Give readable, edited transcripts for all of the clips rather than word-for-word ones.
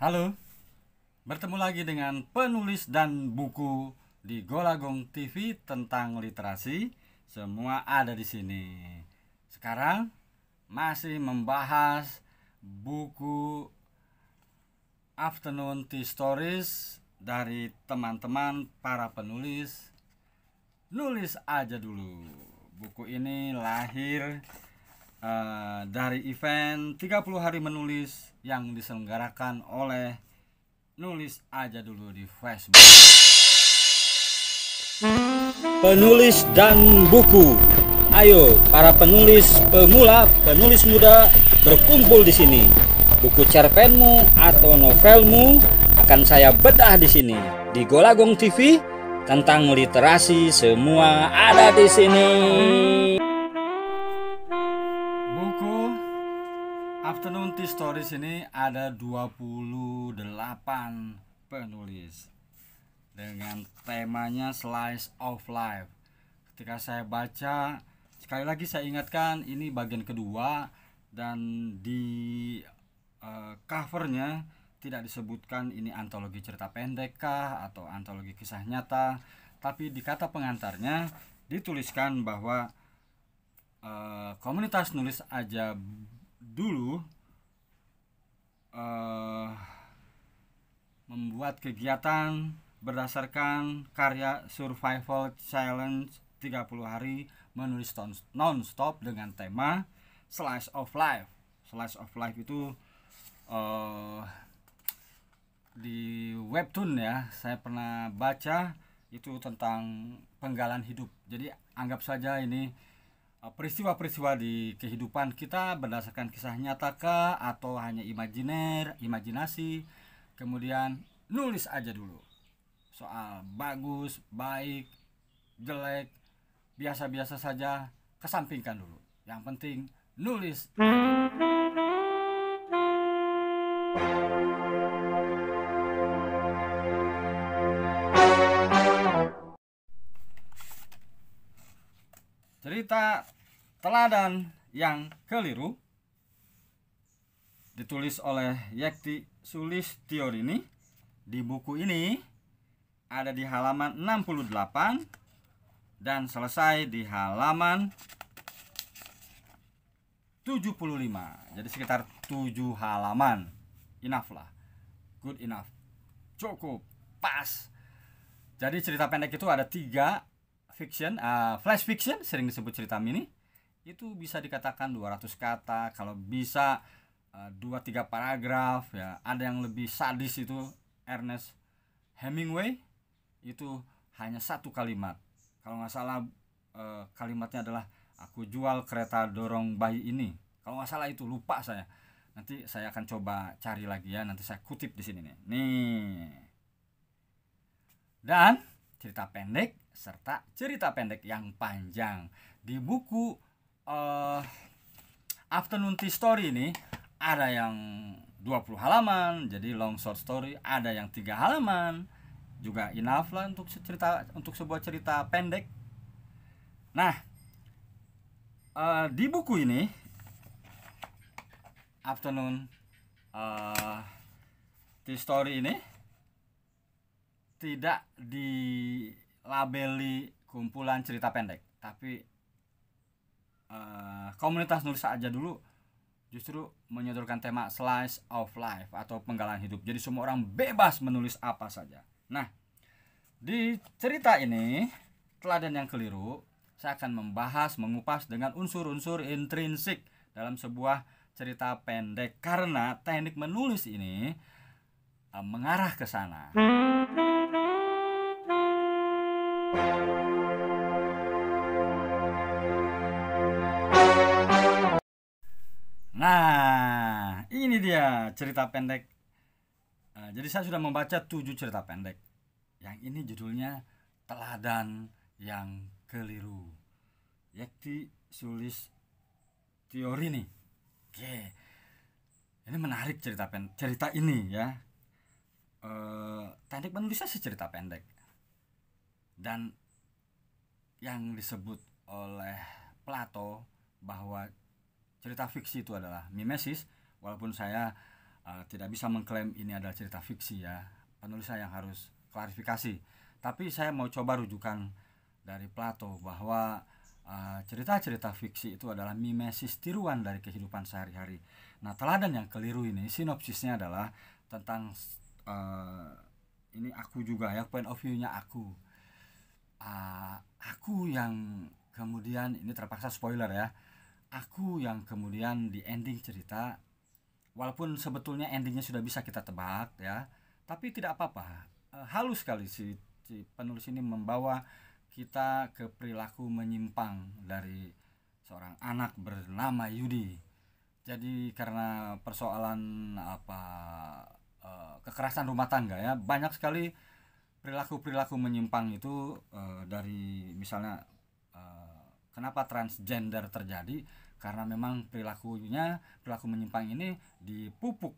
Halo, bertemu lagi dengan penulis dan buku di Golagong TV tentang literasi. Semua ada di sini. Sekarang masih membahas buku Afternoon Tea Stories dari teman-teman para penulis. Nulis aja dulu. Buku ini lahir dari event 30 hari menulis yang diselenggarakan oleh Nulis Aja Dulu di Facebook. Penulis dan buku. Ayo para penulis pemula, penulis muda berkumpul di sini. Buku cerpenmu atau novelmu akan saya bedah di sini di Golagong TV. Tentang literasi semua ada di sini. Buku Afternoon Tea Stories ini ada 28 penulis dengan temanya Slice of Life. Ketika saya baca, sekali lagi saya ingatkan ini bagian kedua, dan di covernya tidak disebutkan ini antologi cerita pendek kah atau antologi kisah nyata, tapi di kata pengantarnya dituliskan bahwa komunitas Nulis Aja Dulu membuat kegiatan berdasarkan karya Survival Challenge 30 hari menulis non-stop dengan tema Slice of Life. Slice of Life itu di webtoon ya, saya pernah baca itu tentang penggalan hidup. Jadi anggap saja ini peristiwa-peristiwa di kehidupan kita berdasarkan kisah nyata kah atau hanya imajinasi. Kemudian nulis aja dulu soal bagus, baik, jelek, biasa-biasa saja, kesampingkan dulu. Yang penting nulis. Cerita teladan yang keliru ditulis oleh Yekti Sulistiorini. Di buku ini ada di halaman 68 dan selesai di halaman 75. Jadi sekitar 7 halaman. Enough lah. Good enough. Cukup. Pas. Jadi cerita pendek itu ada 3 fiction, flash fiction sering disebut cerita mini. Itu bisa dikatakan 200 kata, kalau bisa 2-3 paragraf ya. Ada yang lebih sadis itu Ernest Hemingway, itu hanya 1 kalimat. Kalau nggak salah kalimatnya adalah aku jual kereta dorong bayi ini. Kalau nggak salah itu, lupa saya. Nanti saya akan coba cari lagi ya. Nanti saya kutip di sini nih. Nih. Dan cerita pendek serta cerita pendek yang panjang. Di buku Afternoon Tea Story ini ada yang 20 halaman, jadi long short story. Ada yang 3 halaman, juga enough lah untuk sebuah cerita pendek. Nah, di buku ini Afternoon Tea Story ini tidak dilabeli kumpulan cerita pendek, tapi komunitas Nulis Aja Dulu justru menyodorkan tema Slice of Life atau penggalan hidup. Jadi semua orang bebas menulis apa saja. Nah, di cerita ini teladan yang keliru, saya akan mengupas dengan unsur-unsur intrinsik dalam sebuah cerita pendek, karena teknik menulis ini mengarah ke sana. Nah, ini dia cerita pendek. Jadi saya sudah membaca 7 cerita pendek. Yang ini judulnya Teladan yang Keliru. Yekti Sulistiorini. Oke. Ini menarik cerita ini ya. Teknik menulisnya sih cerita pendek. Dan yang disebut oleh Plato bahwa cerita fiksi itu adalah mimesis, walaupun saya tidak bisa mengklaim ini adalah cerita fiksi ya. Penulis saya yang harus klarifikasi. Tapi saya mau coba rujukan dari Plato bahwa cerita-cerita fiksi itu adalah mimesis tiruan dari kehidupan sehari-hari. Nah, teladan yang keliru ini sinopsisnya adalah tentang ini aku juga ya, point of view-nya aku. Aku yang kemudian, ini terpaksa spoiler ya, aku yang kemudian di ending cerita, walaupun sebetulnya endingnya sudah bisa kita tebak ya, tapi tidak apa-apa. Halus sekali si penulis ini membawa kita ke perilaku menyimpang dari seorang anak bernama Yudi. Jadi karena persoalan kekerasan rumah tangga ya, banyak sekali perilaku menyimpang itu, dari misalnya kenapa transgender terjadi, karena memang perilaku menyimpang ini dipupuk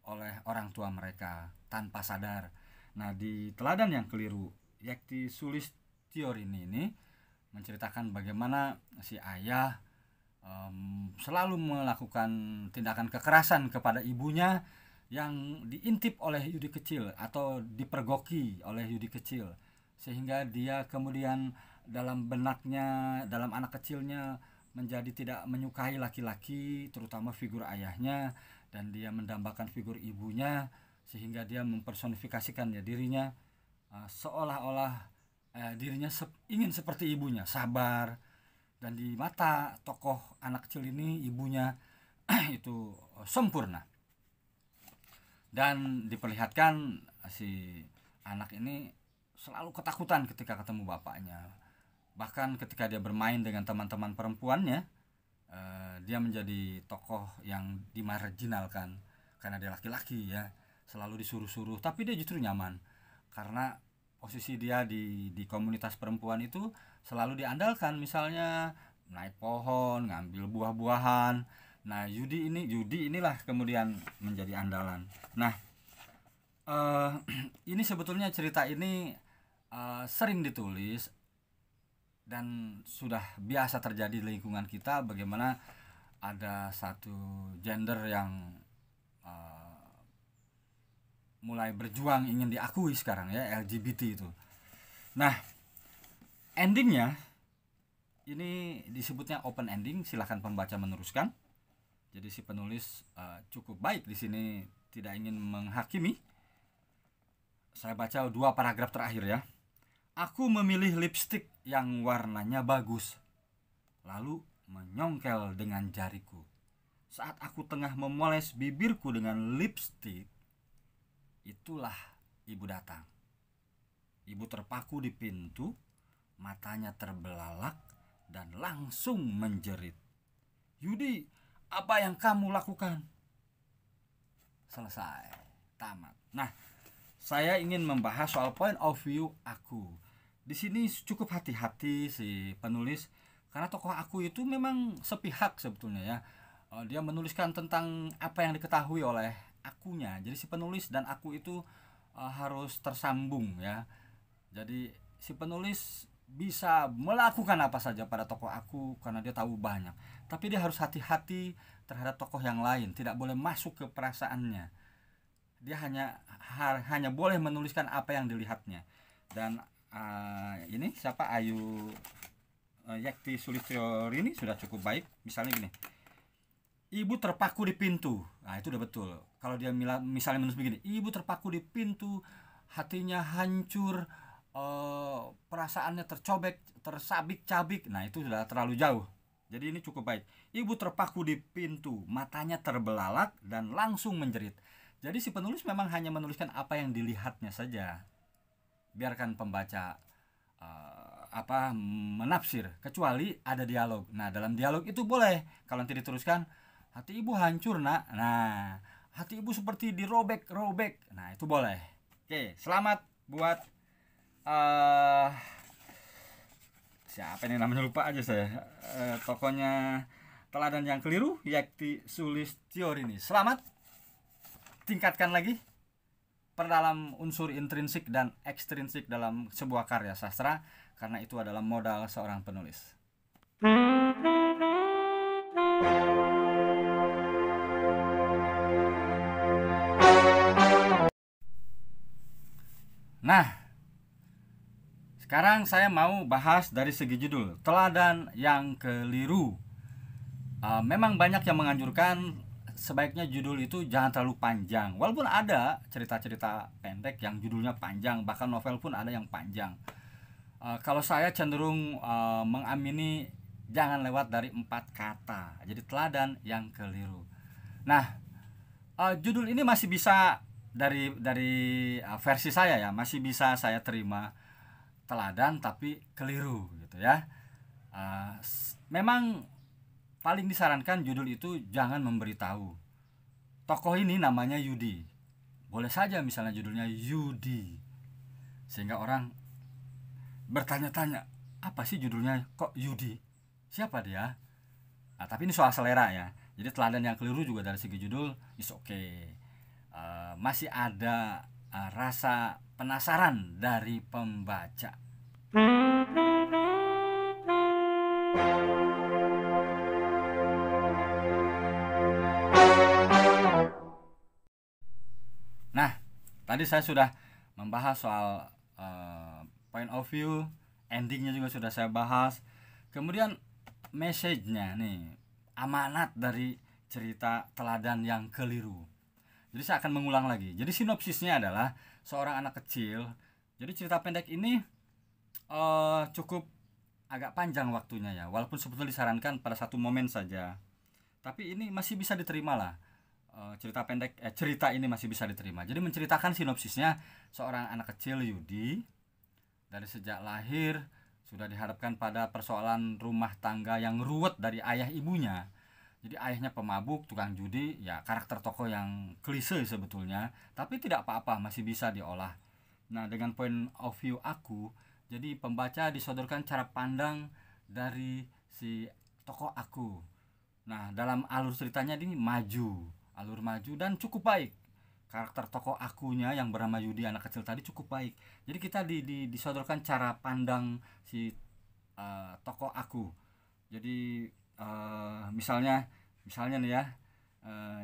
oleh orang tua mereka tanpa sadar. Nah, di teladan yang keliru, Yakti Sulistyo ini menceritakan bagaimana si ayah selalu melakukan tindakan kekerasan kepada ibunya yang diintip oleh Yudi kecil atau dipergoki oleh Yudi kecil, sehingga dia kemudian dalam benaknya, dalam anak kecilnya menjadi tidak menyukai laki-laki, terutama figur ayahnya, dan dia mendambakan figur ibunya, sehingga dia mempersonifikasikan ya dirinya seolah-olah dirinya ingin seperti ibunya, sabar. Dan di mata tokoh anak kecil ini ibunya itu sempurna. Dan diperlihatkan si anak ini selalu ketakutan ketika ketemu bapaknya. Bahkan ketika dia bermain dengan teman-teman perempuannya, dia menjadi tokoh yang dimarginalkan karena dia laki-laki ya, selalu disuruh-suruh, tapi dia justru nyaman karena posisi dia di komunitas perempuan itu selalu diandalkan, misalnya naik pohon, ngambil buah-buahan. Nah, Yudi inilah kemudian menjadi andalan. Nah, ini sebetulnya cerita ini sering ditulis dan sudah biasa terjadi di lingkungan kita, bagaimana ada satu gender yang mulai berjuang ingin diakui sekarang ya, LGBT itu. Nah, endingnya ini disebutnya open ending, silahkan pembaca meneruskan. Jadi si penulis cukup baik di sini, tidak ingin menghakimi. Saya baca 2 paragraf terakhir ya. Aku memilih lipstik yang warnanya bagus, lalu menyongkel dengan jariku. Saat aku tengah memoles bibirku dengan lipstik, itulah ibu datang. Ibu terpaku di pintu, matanya terbelalak dan langsung menjerit. Yudi, apa yang kamu lakukan? Selesai, tamat. Nah, saya ingin membahas soal point of view aku. Di sini cukup hati-hati si penulis, karena tokoh aku itu memang sepihak sebetulnya ya. Dia menuliskan tentang apa yang diketahui oleh akunya. Jadi si penulis dan aku itu harus tersambung ya. Jadi si penulis bisa melakukan apa saja pada tokoh aku karena dia tahu banyak. Tapi dia harus hati-hati terhadap tokoh yang lain, tidak boleh masuk ke perasaannya. Dia hanya boleh menuliskan apa yang dilihatnya. Dan ini siapa, Ayu Yakti Sulistyo ini sudah cukup baik. Misalnya gini, ibu terpaku di pintu. Nah, itu udah betul. Kalau dia misalnya menulis begini, ibu terpaku di pintu, hatinya hancur, perasaannya tercobek, tersabik-cabik. Nah, itu sudah terlalu jauh. Jadi ini cukup baik. Ibu terpaku di pintu, matanya terbelalak dan langsung menjerit. Jadi si penulis memang hanya menuliskan apa yang dilihatnya saja. Biarkan pembaca menafsir, kecuali ada dialog. Nah, dalam dialog itu boleh kalau nanti diteruskan, hati ibu hancur nak. Nah, hati ibu seperti dirobek-robek. Nah, itu boleh. Oke, selamat buat siapa ini namanya, lupa aja saya. Tokohnya teladan yang keliru, Yakti Sulistyo ini. Selamat. Tingkatkan lagi perdalam unsur intrinsik dan ekstrinsik dalam sebuah karya sastra, karena itu adalah modal seorang penulis. Nah, sekarang saya mau bahas dari segi judul, teladan yang keliru. Memang banyak yang menganjurkan sebaiknya judul itu jangan terlalu panjang. Walaupun ada cerita-cerita pendek yang judulnya panjang, bahkan novel pun ada yang panjang. Kalau saya cenderung mengamini jangan lewat dari 4 kata. Jadi teladan yang keliru. Nah, judul ini masih bisa dari versi saya ya, masih bisa saya terima teladan tapi keliru gitu ya. Memang paling disarankan judul itu jangan memberitahu tokoh ini namanya Yudi. Boleh saja misalnya judulnya Yudi, sehingga orang bertanya-tanya, apa sih judulnya kok Yudi, siapa dia. Tapi ini soal selera ya. Jadi teladan yang keliru juga dari segi judul is okay. Masih ada rasa penasaran dari pembaca. Nah, tadi saya sudah membahas soal point of view, endingnya juga sudah saya bahas. Kemudian message-nya nih, amanat dari cerita teladan yang keliru. Jadi saya akan mengulang lagi. Jadi sinopsisnya adalah seorang anak kecil. Jadi cerita pendek ini cukup agak panjang waktunya ya, walaupun sebetulnya disarankan pada satu momen saja. Tapi ini masih bisa diterima lah. Cerita ini masih bisa diterima. Jadi menceritakan sinopsisnya, seorang anak kecil Yudi dari sejak lahir sudah dihadapkan pada persoalan rumah tangga yang ruwet dari ayah ibunya. Jadi ayahnya pemabuk, tukang judi, ya karakter tokoh yang klise sebetulnya, tapi tidak apa-apa, masih bisa diolah. Nah, dengan point of view aku, jadi pembaca disodorkan cara pandang dari si tokoh aku. Nah, dalam alur ceritanya ini alur maju dan cukup baik. Karakter tokoh akunya yang bernama Yudi anak kecil tadi cukup baik. Jadi kita disodorkan cara pandang si tokoh aku. Jadi misalnya nih ya,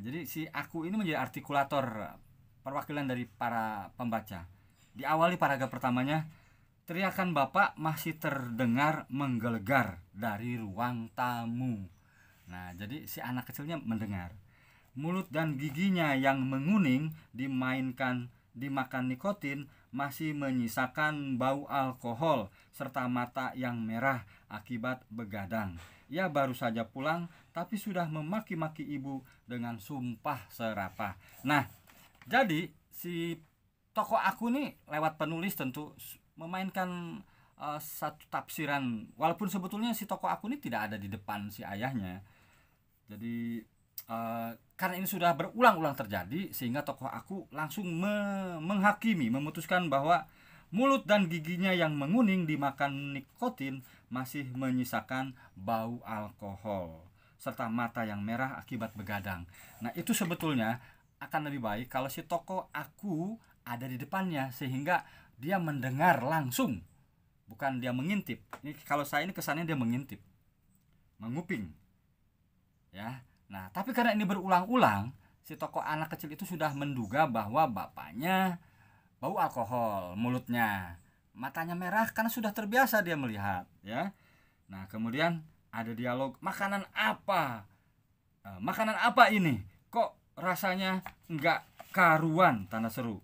jadi si aku ini menjadi artikulator perwakilan dari para pembaca. Diawali paragraf pertamanya, teriakan bapak masih terdengar menggelegar dari ruang tamu. Nah, jadi si anak kecilnya mendengar. Mulut dan giginya yang menguning dimakan nikotin masih menyisakan bau alkohol serta mata yang merah akibat begadang. Ia baru saja pulang tapi sudah memaki-maki ibu dengan sumpah serapah. Nah, jadi si tokoh aku nih lewat penulis tentu memainkan satu tafsiran, walaupun sebetulnya si tokoh aku ini tidak ada di depan si ayahnya. Jadi karena ini sudah berulang-ulang terjadi, sehingga tokoh aku langsung memutuskan bahwa mulut dan giginya yang menguning dimakan nikotin masih menyisakan bau alkohol serta mata yang merah akibat begadang. Nah, itu sebetulnya akan lebih baik kalau si tokoh aku ada di depannya, sehingga dia mendengar langsung, bukan dia mengintip. Ini kalau saya ini kesannya dia mengintip, menguping ya. Nah, tapi karena ini berulang-ulang, si tokoh anak kecil itu sudah menduga bahwa bapaknya bau alkohol, mulutnya, matanya merah karena sudah terbiasa dia melihat ya. Nah, kemudian ada dialog, makanan apa? Makanan apa ini? Kok rasanya enggak karuan? Tanda seru.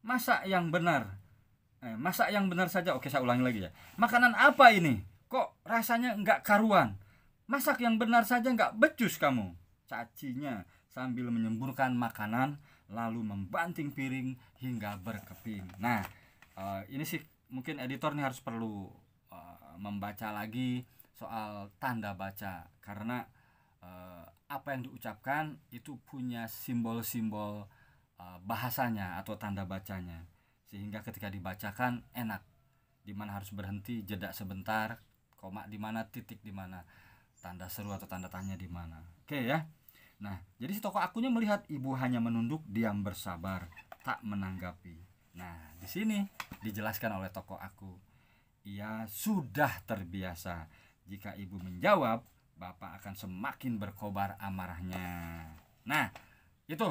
Masak yang benar. Masak yang benar saja. Oke, saya ulangi lagi ya. Makanan apa ini? Kok rasanya enggak karuan? Masak yang benar saja enggak becus kamu, cacinya sambil menyemburkan makanan lalu membanting piring hingga berkeping. Nah, ini sih mungkin editor nih harus perlu membaca lagi soal tanda baca, karena apa yang diucapkan itu punya simbol-simbol bahasanya atau tanda bacanya, sehingga ketika dibacakan enak, dimana harus berhenti, jeda sebentar, koma di mana, titik di mana, tanda seru atau tanda tanya di mana. Oke ya. Nah, jadi si tokoh akunya melihat ibu hanya menunduk diam bersabar, tak menanggapi. Nah, di sini dijelaskan oleh tokoh aku, ia sudah terbiasa. Jika ibu menjawab, bapak akan semakin berkobar amarahnya. Nah, itu.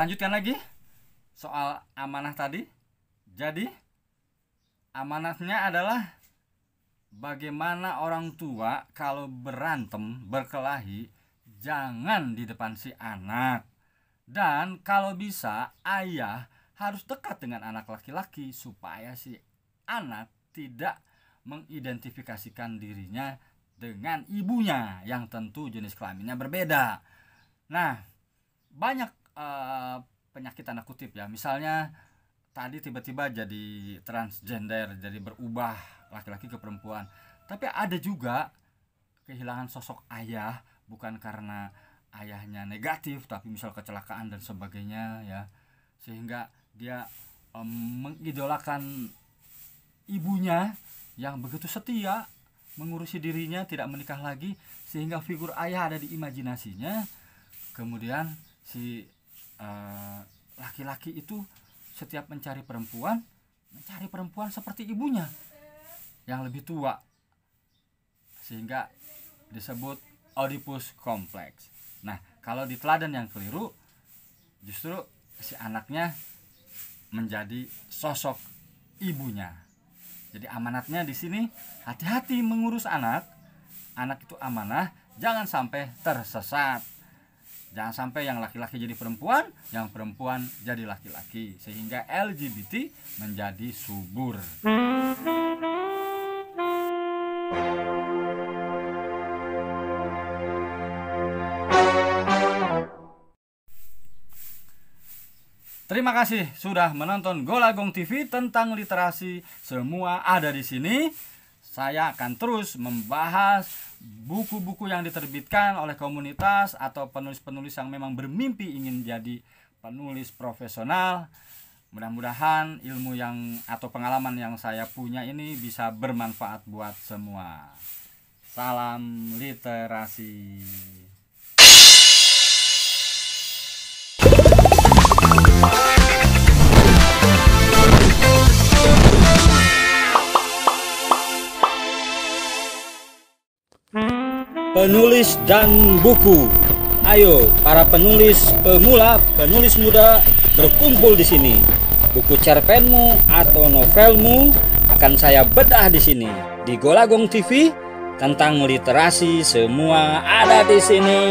lanjutkan lagi soal amanah tadi. Jadi amanahnya adalah bagaimana orang tua kalau berantem, berkelahi, jangan di depan si anak. Dan kalau bisa ayah harus dekat dengan anak laki-laki supaya si anak tidak mengidentifikasikan dirinya dengan ibunya yang tentu jenis kelaminnya berbeda. Nah, banyak penyakit tanda kutip ya. Misalnya tadi tiba-tiba jadi transgender, jadi berubah laki-laki ke perempuan. Tapi ada juga kehilangan sosok ayah bukan karena ayahnya negatif, tapi misal kecelakaan dan sebagainya ya, sehingga dia mengidolakan ibunya yang begitu setia mengurusi dirinya, tidak menikah lagi, sehingga figur ayah ada di imajinasinya. Kemudian si laki-laki itu setiap mencari perempuan seperti ibunya yang lebih tua, sehingga disebut Oedipus Complex. Nah, kalau di teladan yang keliru, justru si anaknya menjadi sosok ibunya. Jadi amanatnya di sini, hati-hati mengurus anak. Anak itu amanah, jangan sampai tersesat. Jangan sampai yang laki-laki jadi perempuan, yang perempuan jadi laki-laki, sehingga LGBT menjadi subur. Terima kasih sudah menonton Golagong TV tentang literasi. Semua ada di sini. Saya akan terus membahas buku-buku yang diterbitkan oleh komunitas atau penulis-penulis yang memang bermimpi ingin jadi penulis profesional. Mudah-mudahan ilmu yang atau pengalaman yang saya punya ini bisa bermanfaat buat semua. Salam literasi. Penulis dan buku. Ayo para penulis pemula, penulis muda berkumpul di sini. Buku cerpenmu atau novelmu akan saya bedah di sini. Di Golagong TV tentang literasi semua ada di sini.